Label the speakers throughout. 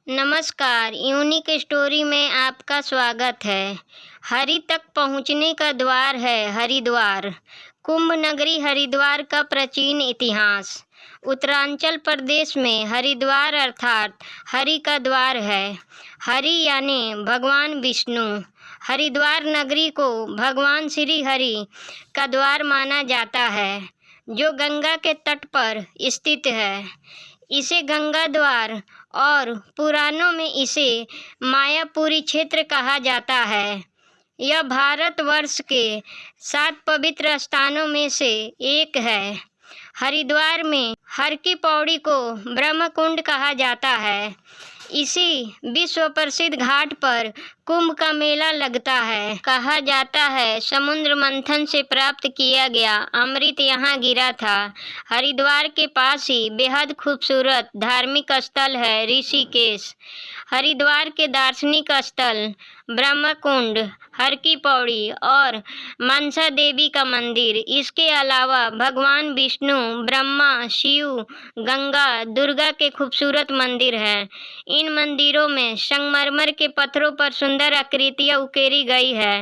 Speaker 1: नमस्कार, unique story में आपका स्वागत है। हरि तक पहुंचने का द्वार है हरिद्वार। कुंभ नगरी हरिद्वार का प्राचीन इतिहास। उत्तरांचल प्रदेश में हरिद्वार अर्थात हरि का द्वार है। हरि यानी भगवान विष्णु। हरिद्वार नगरी को भगवान श्री हरि का द्वार माना जाता है, जो गंगा के तट पर स्थित है। इसे गंगा द्वार और पुराणों में इसे मायापुरी क्षेत्र कहा जाता है। यह भारतवर्ष के 7 पवित्र स्थानों में से एक है। हरिद्वार में हर की पौड़ी को ब्रह्मकुंड कहा जाता है। इसी विश्व प्रसिद्ध घाट पर कुंभ का मेला लगता है। कहा जाता है समुद्र मंथन से प्राप्त किया गया अमृत यहाँ गिरा था। हरिद्वार के पास ही बेहद खूबसूरत धार्मिक स्थल है ऋषिकेश। हरिद्वार के दार्शनिक स्थल ब्रह्मकुंड, हर की पौड़ी और मनसा देवी का मंदिर। इसके अलावा भगवान विष्णु, ब्रह्मा, शिव, गंगा, दुर्गा के खूबसूरत मंदिर हैं। इन मंदिरों में संगमरमर के पत्थरों पर सुंदर आकृतियां उकेरी गई है।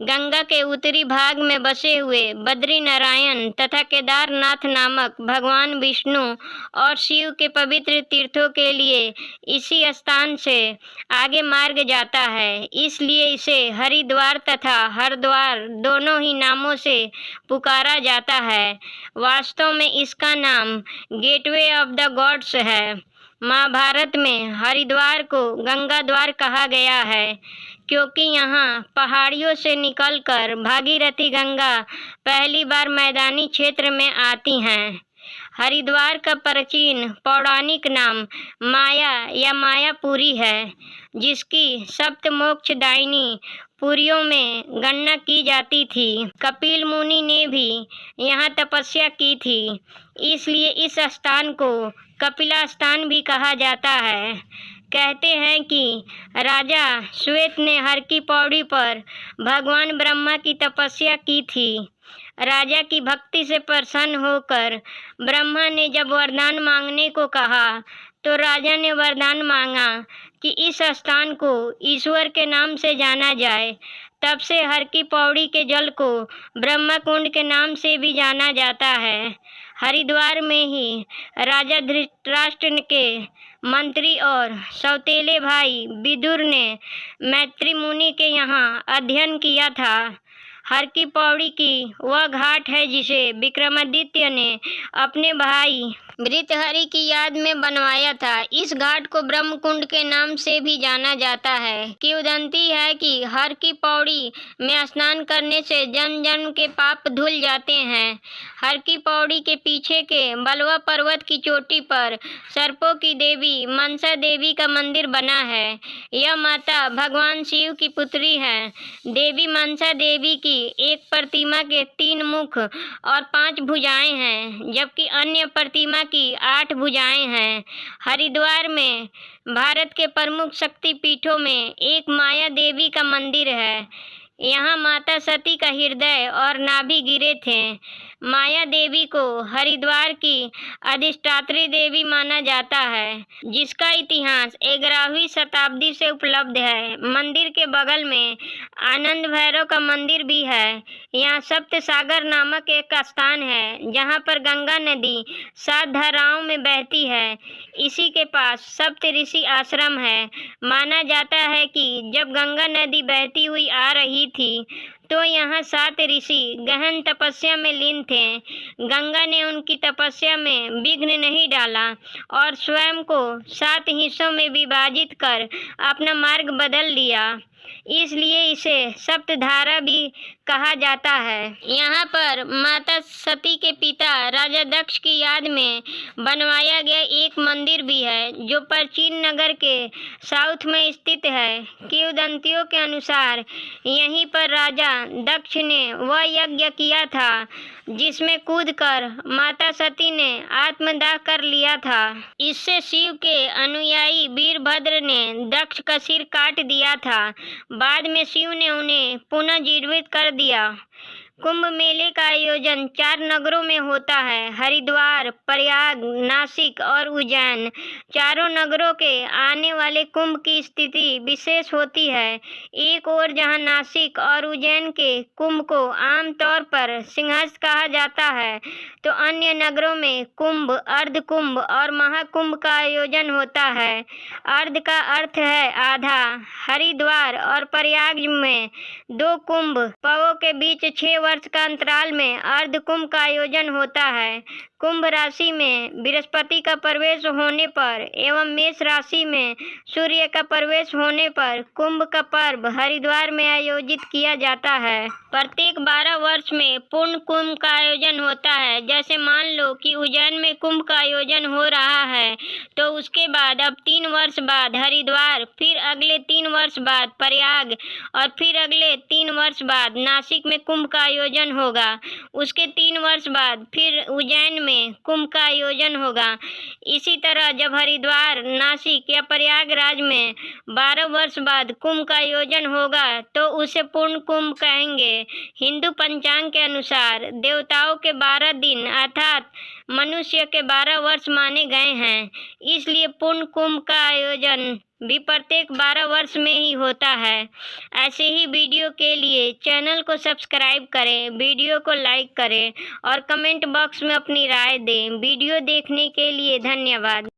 Speaker 1: गंगा के उत्तरी भाग में बसे हुए बद्री नारायण तथा केदारनाथ नामक भगवान विष्णु और शिव के पवित्र तीर्थों के लिए इसी स्थान से आगे मार्ग जाता है। इसलिए इसे हरिद्वार तथा हरद्वार दोनों ही नामों से पुकारा जाता है। वास्तव में इसका नाम गेटवे ऑफ द गॉड्स है। महाभारत में हरिद्वार को गंगा द्वार कहा गया है, क्योंकि यहाँ पहाड़ियों से निकलकर भागीरथी गंगा पहली बार मैदानी क्षेत्र में आती हैं। हरिद्वार का प्राचीन पौराणिक नाम माया या मायापुरी है, जिसकी सप्त मोक्षदायिनी पुरियों में गणना की जाती थी। कपिल मुनि ने भी यहाँ तपस्या की थी, इसलिए इस स्थान को कपिला स्थान भी कहा जाता है। कहते हैं कि राजा श्वेत ने हर की पौड़ी पर भगवान ब्रह्मा की तपस्या की थी। राजा की भक्ति से प्रसन्न होकर ब्रह्मा ने जब वरदान मांगने को कहा, तो राजा ने वरदान मांगा कि इस स्थान को ईश्वर के नाम से जाना जाए। तब से हर की पौड़ी के जल को ब्रह्मकुंड के नाम से भी जाना जाता है। हरिद्वार में ही राजा धृतराष्ट्र के मंत्री और सौतेले भाई विदुर ने मैत्री मुनि के यहाँ अध्ययन किया था। हर की पौड़ी की वह घाट है जिसे विक्रमादित्य ने अपने भाई भृतहरि की याद में बनवाया था। इस घाट को ब्रह्मकुंड के नाम से भी जाना जाता है। किंवदंती है कि हर की पौड़ी में स्नान करने से जन्म जन्म के पाप धुल जाते हैं। हर की पौड़ी के पीछे के बलवा पर्वत की चोटी पर सर्पों की देवी मनसा देवी का मंदिर बना है। यह माता भगवान शिव की पुत्री है। देवी मनसा देवी की एक प्रतिमा के 3 मुख और 5 भुजाएं हैं, जबकि अन्य प्रतिमा की 8 भुजाएं हैं। हरिद्वार में भारत के प्रमुख शक्ति पीठों में एक माया देवी का मंदिर है। यहाँ माता सती का हृदय और नाभि गिरे थे। माया देवी को हरिद्वार की अधिष्ठात्री देवी माना जाता है, जिसका इतिहास 11वीं शताब्दी से उपलब्ध है। मंदिर के बगल में आनंद भैरव का मंदिर भी है। यहाँ सप्त सागर नामक एक स्थान है, जहाँ पर गंगा नदी 7 धाराओं में बहती है। इसी के पास सप्त ऋषि आश्रम है। माना जाता है कि जब गंगा नदी बहती हुई आ रही थी, तो यहाँ 7 ऋषि गहन तपस्या में लीन थे। गंगा ने उनकी तपस्या में विघ्न नहीं डाला और स्वयं को 7 हिस्सों में विभाजित कर अपना मार्ग बदल लिया। इसलिए इसे सप्तधारा भी कहा जाता है। यहाँ पर माता सती के पिता राजा दक्ष की याद में बनवाया गया एक मंदिर भी है, जो प्राचीन नगर के साउथ में स्थित है। किंवदंतियों के अनुसार यहीं पर राजा दक्ष ने वह यज्ञ किया था जिसमें कूदकर माता सती ने आत्मदाह कर लिया था। इससे शिव के अनुयायी वीरभद्र ने दक्ष का सिर काट दिया था। बाद में शिव ने उन्हें पुनः जीवित कर दिया। कुंभ मेले का आयोजन 4 नगरों में होता है, हरिद्वार, प्रयाग, नासिक और उज्जैन। चारों नगरों के आने वाले कुंभ की स्थिति विशेष होती है। एक ओर जहां नासिक और उज्जैन के कुंभ को आमतौर पर सिंहस्थ कहा जाता है, तो अन्य नगरों में कुंभ, अर्ध कुंभ और महाकुंभ का आयोजन होता है। अर्ध का अर्थ है आधा। हरिद्वार और प्रयाग में 2 कुंभ पवों के बीच 6 वर्ष का अंतराल में अर्ध कुंभ का आयोजन होता है। कुंभ राशि में बृहस्पति का प्रवेश होने पर एवं मेष राशि में सूर्य का प्रवेश होने पर कुंभ का पर्व हरिद्वार में आयोजित किया जाता है। प्रत्येक 12 वर्ष में पूर्ण कुंभ का आयोजन होता है। जैसे मान लो कि उज्जैन में कुंभ का आयोजन हो रहा है, तो उसके बाद अब 3 वर्ष बाद हरिद्वार, फिर अगले 3 वर्ष बाद प्रयाग और फिर अगले 3 वर्ष बाद नासिक में कुंभ का आयोजन होगा। उसके 3 वर्ष बाद फिर उज्जैन में कुंभ का आयोजन होगा। इसी तरह जब हरिद्वार, नासिक या प्रयागराज में 12 वर्ष बाद कुंभ का आयोजन होगा, तो उसे पूर्ण कुंभ कहेंगे। हिंदू पंचांग के अनुसार देवताओं के 12 दिन अर्थात मनुष्य के 12 वर्ष माने गए हैं, इसलिए पूर्ण कुंभ का आयोजन भी प्रत्येक 12 वर्ष में ही होता है। ऐसे ही वीडियो के लिए चैनल को सब्सक्राइब करें, वीडियो को लाइक करें और कमेंट बॉक्स में अपनी राय दें। वीडियो देखने के लिए धन्यवाद।